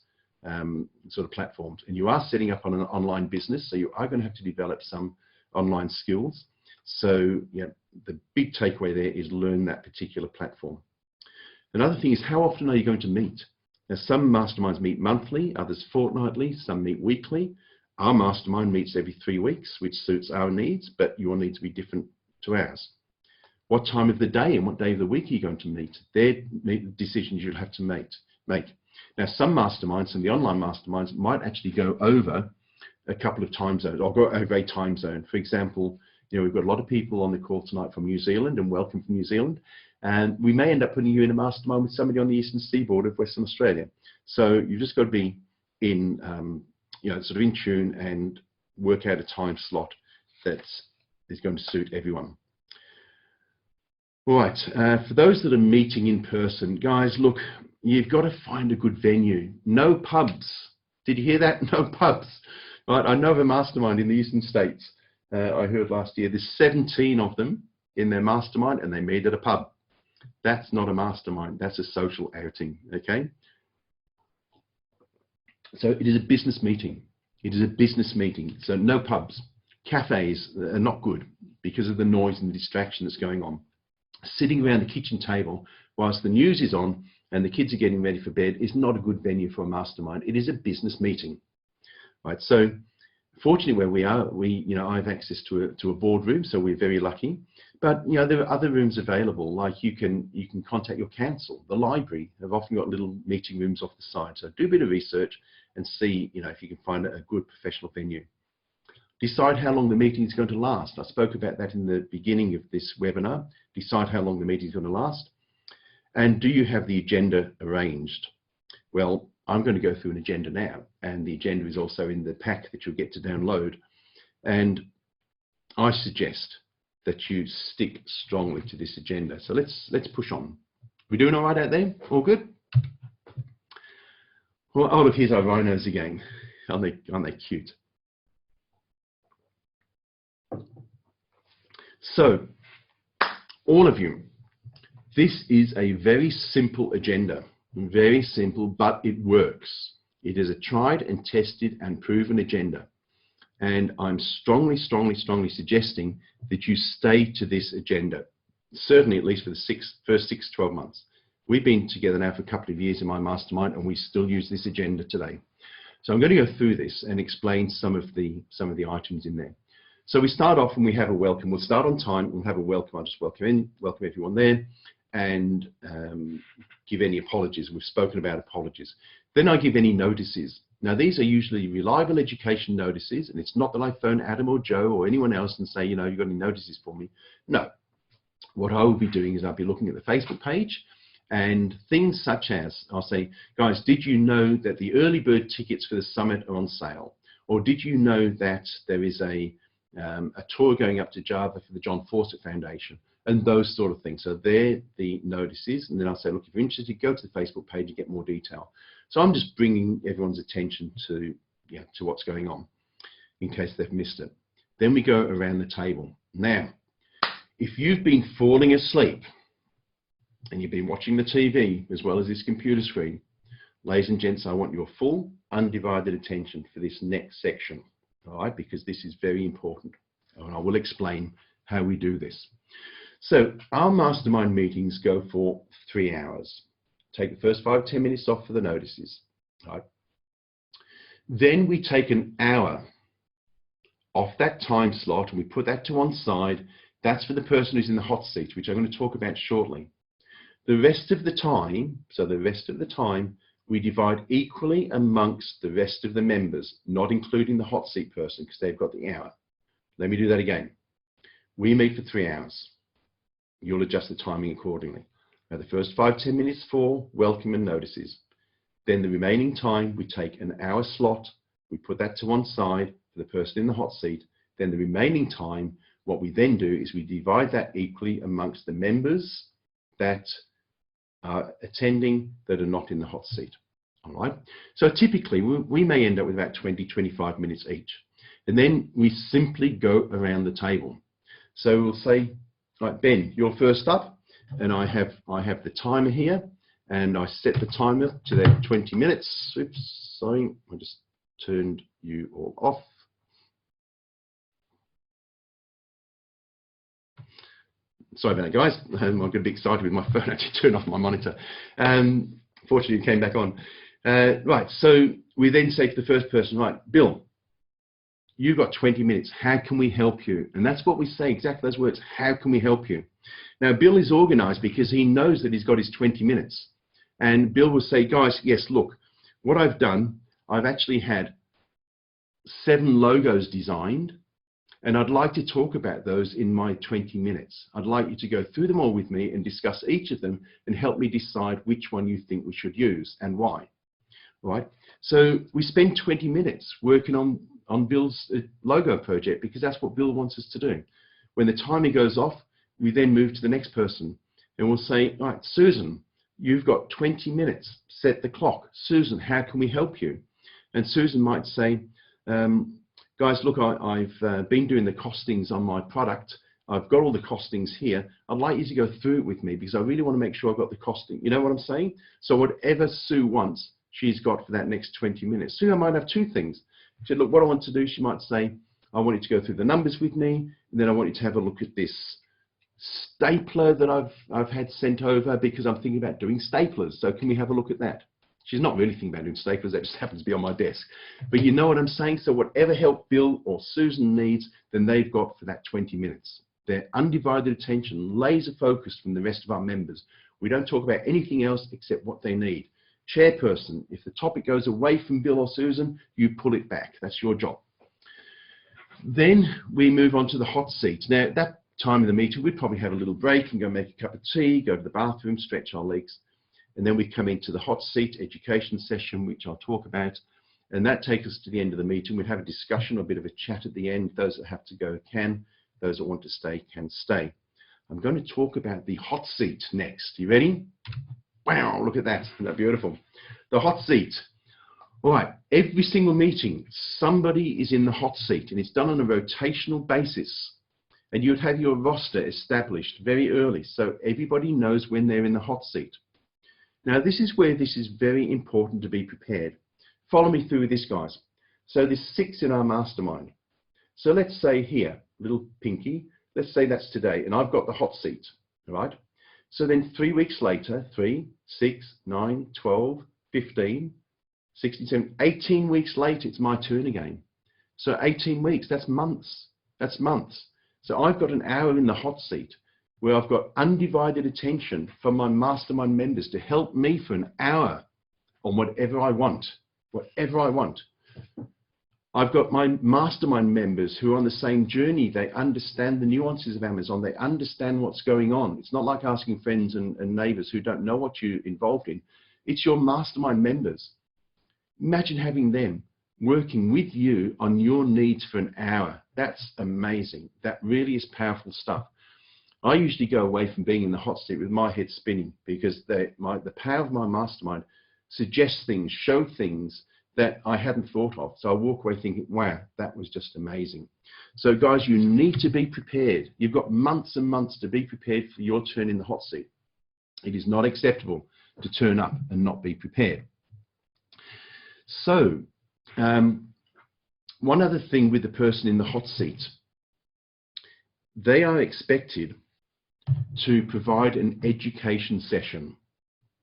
sort of platforms. And you are setting up on an online business, so you are going to have to develop some online skills. So yeah, the big takeaway there is learn that particular platform. Another thing is, how often are you going to meet? Now, some masterminds meet monthly, others fortnightly, some meet weekly. Our mastermind meets every 3 weeks, which suits our needs, but your needs will be different to ours. What time of the day and what day of the week are you going to meet? They're decisions you'll have to make. Now, some masterminds, some of the online masterminds, might actually go over a couple of time zones, or go over a time zone. For example, you know, we've got a lot of people on the call tonight from New Zealand, and welcome from New Zealand. And we may end up putting you in a mastermind with somebody on the eastern seaboard of Western Australia. So you've just got to be in, you know, sort of in tune and work out a time slot that is going to suit everyone. All right, for those that are meeting in person, guys, look, you've got to find a good venue. No pubs. Did you hear that? No pubs. Right, I know of a mastermind in the eastern states. I heard last year there's 17 of them in their mastermind, and they meet at a pub. That's not a mastermind. That's a social outing, okay? So it is a business meeting. It is a business meeting. So no pubs. Cafes are not good because of the noise and the distraction that's going on. Sitting around the kitchen table whilst the news is on and the kids are getting ready for bed is not a good venue for a mastermind. It is a business meeting, right? So fortunately, where we are, you know, I have access to a boardroom, so we're very lucky. But you know, there are other rooms available. Like you can contact your council. The library have often got little meeting rooms off the side. So do a bit of research and see, you know, if you can find a good professional venue. Decide how long the meeting is going to last. I spoke about that in the beginning of this webinar. Decide how long the meeting is going to last. And do you have the agenda arranged? Well, I'm going to go through an agenda now, and the agenda is also in the pack that you'll get to download. And I suggest that you stick strongly to this agenda. So let's push on. We doing all right out there? All good? Well, oh look, here's our rhinos again. Aren't they cute? So, all of you, this is a very simple agenda. Very simple, but it works. It is a tried and tested and proven agenda. And I'm strongly, strongly, strongly suggesting that you stay to this agenda, certainly at least for the first 6 to 12 months. We've been together now for a couple of years in my mastermind, and we still use this agenda today. So I'm going to go through this and explain some of the items in there. So we start off and we have a welcome. We'll start on time. We'll have a welcome. I'll just welcome everyone there, and give any apologies. We've spoken about apologies. Then I give any notices. Now, these are usually reliable education notices, and it's not that I phone Adam or Joe or anyone else and say, you know, you've got any notices for me. No. What I will be doing is I'll be looking at the Facebook page, and things such as, I'll say, guys, did you know that the early bird tickets for the summit are on sale? Or did you know that there is a tour going up to Java for the John Fawcett Foundation? And those sort of things. So they're the notices. And then I'll say, look, if you're interested, go to the Facebook page and get more detail. So I'm just bringing everyone's attention to what's going on in case they've missed it. Then we go around the table. Now, if you've been falling asleep and you've been watching the TV as well as this computer screen, ladies and gents, I want your full, undivided attention for this next section, all right? Because this is very important, and I will explain how we do this. So our mastermind meetings go for 3 hours. Take the first 5-10 minutes off for the notices, right? Then we take an hour off that time slot and we put that to one side. That's for the person who's in the hot seat, which I'm going to talk about shortly. The rest of the time, we divide equally amongst the rest of the members, not including the hot seat person because they've got the hour. Let me do that again. We meet for 3 hours. You'll adjust the timing accordingly. Now, the first 5-10 minutes for welcome and notices. Then the remaining time, we take an hour slot, we put that to one side for the person in the hot seat. Then the remaining time, what we then do is we divide that equally amongst the members that are attending that are not in the hot seat. All right. So typically, we may end up with about 20-25 minutes each. And then we simply go around the table. So we'll say, right, Ben, you're first up. And I have the timer here, and I set the timer to that 20 minutes. Oops, sorry, I just turned you all off. Sorry about that, guys. I got a bit excited with my phone. I actually turned off my monitor. Fortunately, it came back on. Right, so we then say to the first person, right, Bill, you've got 20 minutes. How can we help you? And that's what we say, exactly those words. How can we help you? Now, Bill is organized because he knows that he's got his 20 minutes. And Bill will say, guys, yes, look, what I've done, I've actually had 7 logos designed, and I'd like to talk about those in my 20 minutes. I'd like you to go through them all with me and discuss each of them and help me decide which one you think we should use and why. Right? So we spend 20 minutes working on Bill's logo project because that's what Bill wants us to do. When the timer goes off, we then move to the next person and we'll say, all right, Susan, you've got 20 minutes, set the clock. Susan, how can we help you? And Susan might say, guys, look, I've been doing the costings on my product. I've got all the costings here. I'd like you to go through it with me because I really want to make sure I've got the costing. You know what I'm saying? So whatever Sue wants, she's got for that next 20 minutes. Sue, I might have 2 things. She said, look, what I want to do, she might say, I want you to go through the numbers with me, and then I want you to have a look at this stapler that I've had sent over because I'm thinking about doing staplers. So can we have a look at that? She's not really thinking about doing staplers, that just happens to be on my desk. But you know what I'm saying? So whatever help Bill or Susan needs, then they've got for that 20 minutes. Their undivided attention, laser focused from the rest of our members. We don't talk about anything else except what they need. Chairperson, if the topic goes away from Bill or Susan, you pull it back. That's your job. Then we move on to the hot seat. Now, at that time of the meeting, we'd probably have a little break and go make a cup of tea, go to the bathroom, stretch our legs. And then we come into the hot seat education session, which I'll talk about. And that takes us to the end of the meeting. We'd have a discussion or a bit of a chat at the end. Those that have to go can. Those that want to stay can stay. I'm going to talk about the hot seat next. You ready? Wow, look at that. Isn't that beautiful? The hot seat. All right, every single meeting, somebody is in the hot seat, and it's done on a rotational basis. And you'd have your roster established very early, so everybody knows when they're in the hot seat. Now, this is where this is very important to be prepared. Follow me through this, guys. So there's 6 in our mastermind. So let's say here, little pinky, let's say that's today, and I've got the hot seat, all right? So then 3 weeks later, 3, 6, 9, 12, 15, 16, 17, 18 weeks later, it's my turn again. So 18 weeks, that's months. That's months. So I've got an hour in the hot seat where I've got undivided attention from my mastermind members to help me for an hour on whatever I want, whatever I want. I've got my mastermind members who are on the same journey. They understand the nuances of Amazon. They understand what's going on. It's not like asking friends and neighbors who don't know what you're involved in. It's your mastermind members. Imagine having them working with you on your needs for an hour. That's amazing. That really is powerful stuff. I usually go away from being in the hot seat with my head spinning because the power of my mastermind suggests things, show things that I hadn't thought of. So I walk away thinking, wow, that was just amazing. So guys, you need to be prepared. You've got months and months to be prepared for your turn in the hot seat. It is not acceptable to turn up and not be prepared. So one other thing with the person in the hot seat, they are expected to provide an education session.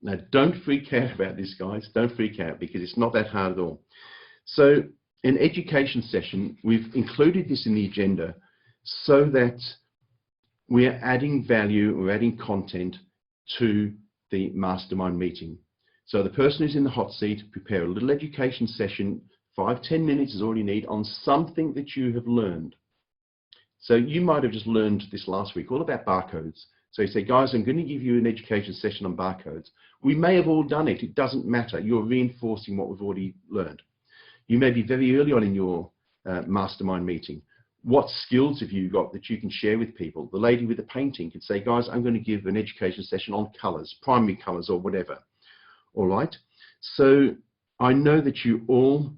Now, don't freak out about this, guys. Don't freak out because it's not that hard at all. So an education session, we've included this in the agenda so that we're adding value, we're adding content to the mastermind meeting. So the person who's in the hot seat, prepare a little education session, 5-10 minutes is all you need on something that you have learned. So you might have just learned this last week, all about barcodes. So you say, guys, I'm going to give you an education session on barcodes. We may have all done it. It doesn't matter. You're reinforcing what we've already learned. You may be very early on in your mastermind meeting. What skills have you got that you can share with people? The lady with the painting could say, guys, I'm going to give an education session on colors, primary colors or whatever. All right. So I know that you all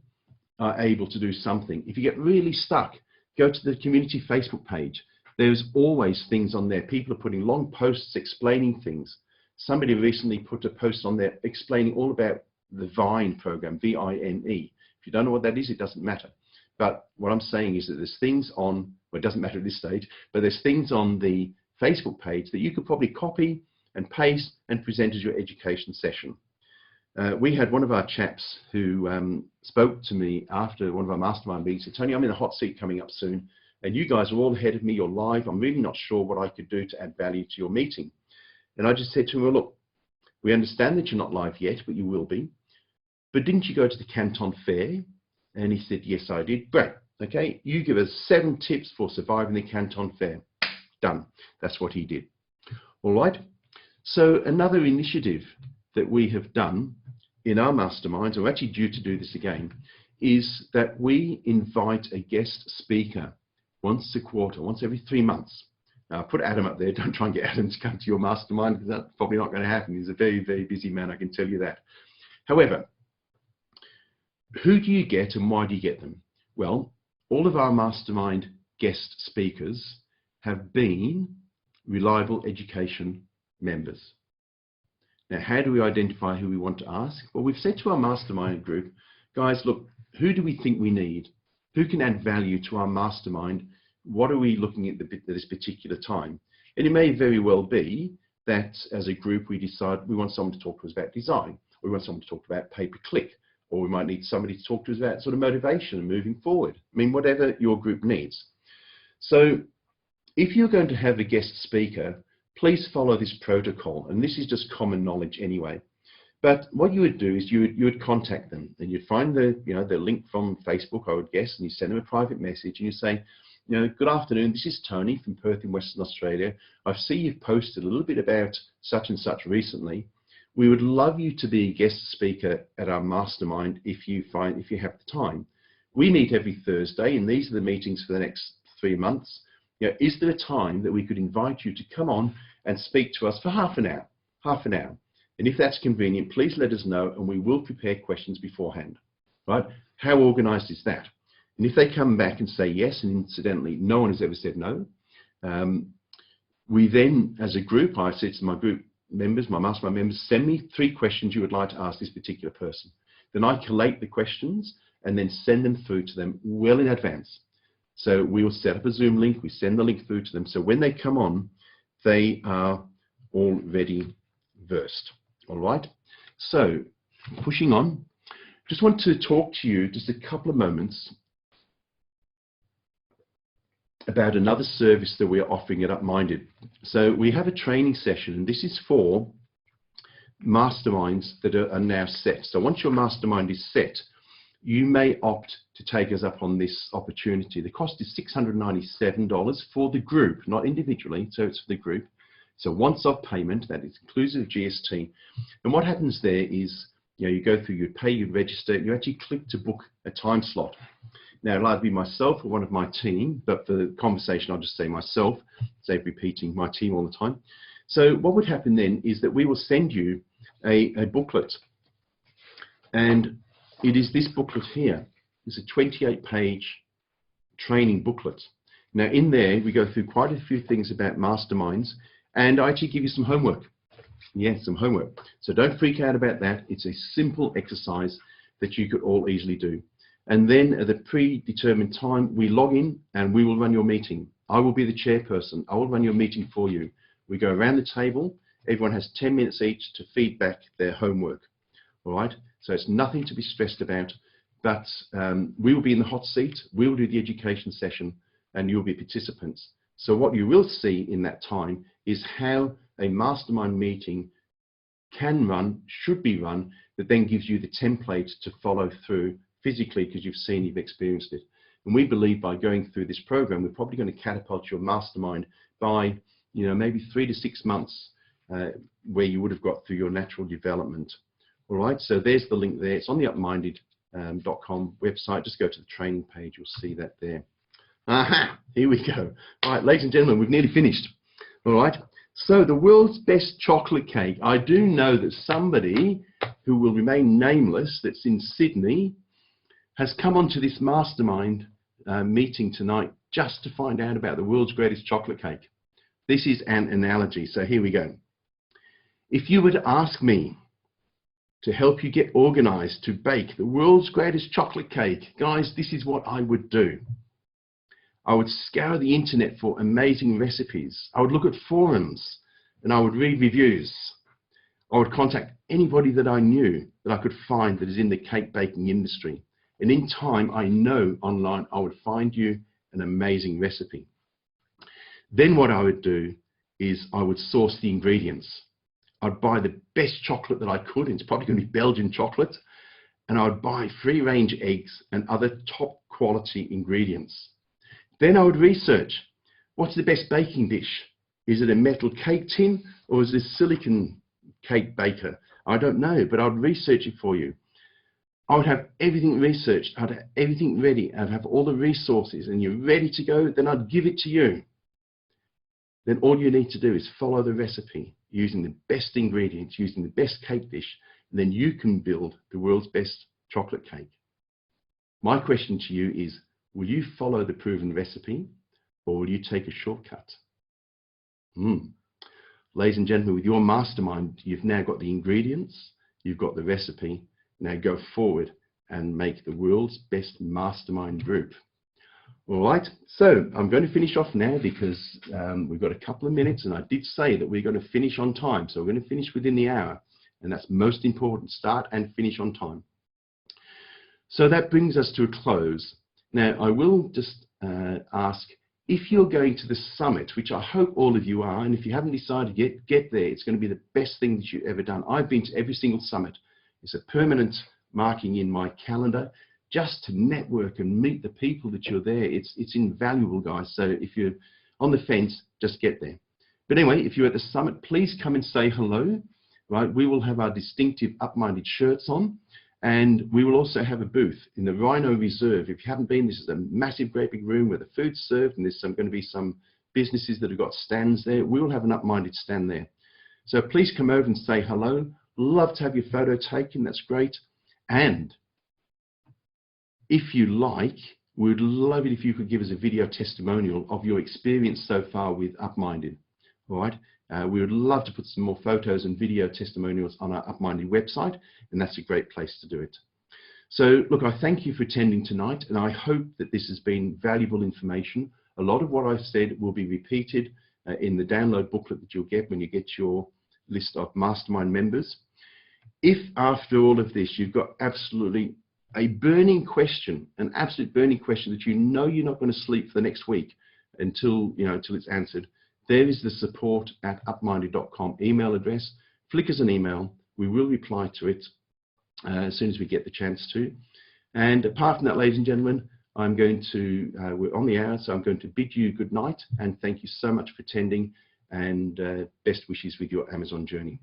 are able to do something. If you get really stuck, go to the community Facebook page. There's always things on there. People are putting long posts explaining things. Somebody recently put a post on there explaining all about the Vine program, V-I-N-E. If you don't know what that is, it doesn't matter. But what I'm saying is that there's things on, well, it doesn't matter at this stage, but there's things on the Facebook page that you could probably copy and paste and present as your education session. We had one of our chaps who spoke to me after one of our mastermind meetings, said, Tony, I'm in a hot seat coming up soon, and you guys are all ahead of me, you're live, I'm really not sure what I could do to add value to your meeting. And I just said to him, well, look, we understand that you're not live yet, but you will be. But didn't you go to the Canton Fair? And he said, yes, I did. Great. Okay, you give us 7 tips for surviving the Canton Fair. Done. That's what he did. All right. So another initiative that we have done in our masterminds, and we're actually due to do this again, is that we invite a guest speaker once a quarter, once every 3 months. Now, put Adam up there. Don't try and get Adam to come to your mastermind because that's probably not going to happen. He's a very, very busy man, I can tell you that. However, who do you get and why do you get them? Well, all of our mastermind guest speakers have been reliable education members. Now, how do we identify who we want to ask? Well, we've said to our mastermind group, guys, look, who do we think we need? Who can add value to our mastermind? What are we looking at this particular time? And it may very well be that as a group, we decide we want someone to talk to us about design, or we want someone to talk about pay-per-click, or we might need somebody to talk to us about sort of motivation and moving forward. I mean, whatever your group needs. So if you're going to have a guest speaker, please follow this protocol. And this is just common knowledge anyway. But what you would do is you would contact them and you'd find the link from Facebook, I would guess, and you send them a private message and you say, good afternoon, this is Tony from Perth in Western Australia. I see you've posted a little bit about such and such recently. We would love you to be a guest speaker at our mastermind if you have the time. We meet every Thursday and these are the meetings for the next 3 months. Is there a time that we could invite you to come on and speak to us for half an hour? And if that's convenient, please let us know and we will prepare questions beforehand, right? How organized is that? And if they come back and say yes, and incidentally, no one has ever said no, we then, as a group, I said to my group members, my mastermind members, send me 3 questions you would like to ask this particular person. Then I collate the questions and then send them through to them well in advance. So we will set up a Zoom link, we send the link through to them. So when they come on, they are already versed. All right. So pushing on, just want to talk to you just a couple of moments about another service that we're offering at UpMinded. So we have a training session, and this is for masterminds that are now set. So once your mastermind is set, you may opt to take us up on this opportunity. The cost is $697 for the group, not individually, so it's for the group. So once-off payment, that is inclusive of GST. And what happens there is, you go through, you pay, you register, you actually click to book a time slot. Now, it'll either be myself or one of my team, but for the conversation, I'll just say myself, save repeating my team all the time. So what would happen then is that we will send you a booklet. And it is this booklet here. It's a 28-page training booklet. Now, in there, we go through quite a few things about masterminds, and I actually give you some homework. Yes, some homework. So don't freak out about that. It's a simple exercise that you could all easily do. And then at the predetermined time, we log in and we will run your meeting. I will be the chairperson. I will run your meeting for you. We go around the table. Everyone has 10 minutes each to feedback their homework. All right? So it's nothing to be stressed about, but we will be in the hot seat. We will do the education session and you'll be participants. So what you will see in that time is how a mastermind meeting can run, should be run, that then gives you the template to follow through physically because you've seen, you've experienced it. And we believe by going through this program, we're probably going to catapult your mastermind by, maybe 3 to 6 months where you would have got through your natural development. All right, so there's the link there. It's on the upminded.com website. Just go to the training page. You'll see that there. Aha, here we go. All right, ladies and gentlemen, we've nearly finished. All right, so the world's best chocolate cake. I do know that somebody who will remain nameless that's in Sydney has come onto this mastermind meeting tonight just to find out about the world's greatest chocolate cake. This is an analogy, so here we go. If you were to ask me to help you get organized to bake the world's greatest chocolate cake, guys, this is what I would do. I would scour the internet for amazing recipes. I would look at forums and I would read reviews. I would contact anybody that I knew that I could find that is in the cake baking industry. And in time, I know online I would find you an amazing recipe. Then what I would do is I would source the ingredients. I'd buy the best chocolate that I could, and it's probably going to be Belgian chocolate, and I would buy free-range eggs and other top quality ingredients. Then I would research, what's the best baking dish? Is it a metal cake tin or is it a silicon cake baker? I don't know, but I'd research it for you. I would have everything researched, I'd have everything ready, I'd have all the resources and you're ready to go, then I'd give it to you. Then all you need to do is follow the recipe using the best ingredients, using the best cake dish, and then you can build the world's best chocolate cake. My question to you is, will you follow the proven recipe or will you take a shortcut? Ladies and gentlemen, with your mastermind, you've now got the ingredients, you've got the recipe. Now go forward and make the world's best mastermind group. All right, so I'm going to finish off now because we've got a couple of minutes and I did say that we're going to finish on time. So we're going to finish within the hour and that's most important, start and finish on time. So that brings us to a close. Now I will just ask, if you're going to the summit, which I hope all of you are, and if you haven't decided yet, get there. It's going to be the best thing that you've ever done. I've been to every single summit. It's a permanent marking in my calendar just to network and meet the people that you're there. It's invaluable, guys. So if you're on the fence, just get there. But anyway, if you're at the summit, please come and say hello. Right? We will have our distinctive UpMinded shirts on. And we will also have a booth in the Rhino Reserve. If you haven't been, this is a massive, great big room where the food's served, and there's going to be some businesses that have got stands there. We will have an UpMinded stand there. So please come over and say hello. Love to have your photo taken. That's great. And if you like, we'd love it if you could give us a video testimonial of your experience so far with UpMinded. All right. We would love to put some more photos and video testimonials on our UpMinded website, and that's a great place to do it. So look, I thank you for attending tonight, and I hope that this has been valuable information. A lot of what I've said will be repeated in the download booklet that you'll get when you get your list of mastermind members. If after all of this you've got absolutely a burning question, an absolute burning question that you know you're not going to sleep for the next week, until it's answered, there is the support@upminded.com email address. Flick us an email. We will reply to it as soon as we get the chance to. And apart from that, ladies and gentlemen, I'm going to, we're on the hour, so I'm going to bid you good night and thank you so much for attending, and best wishes with your Amazon journey.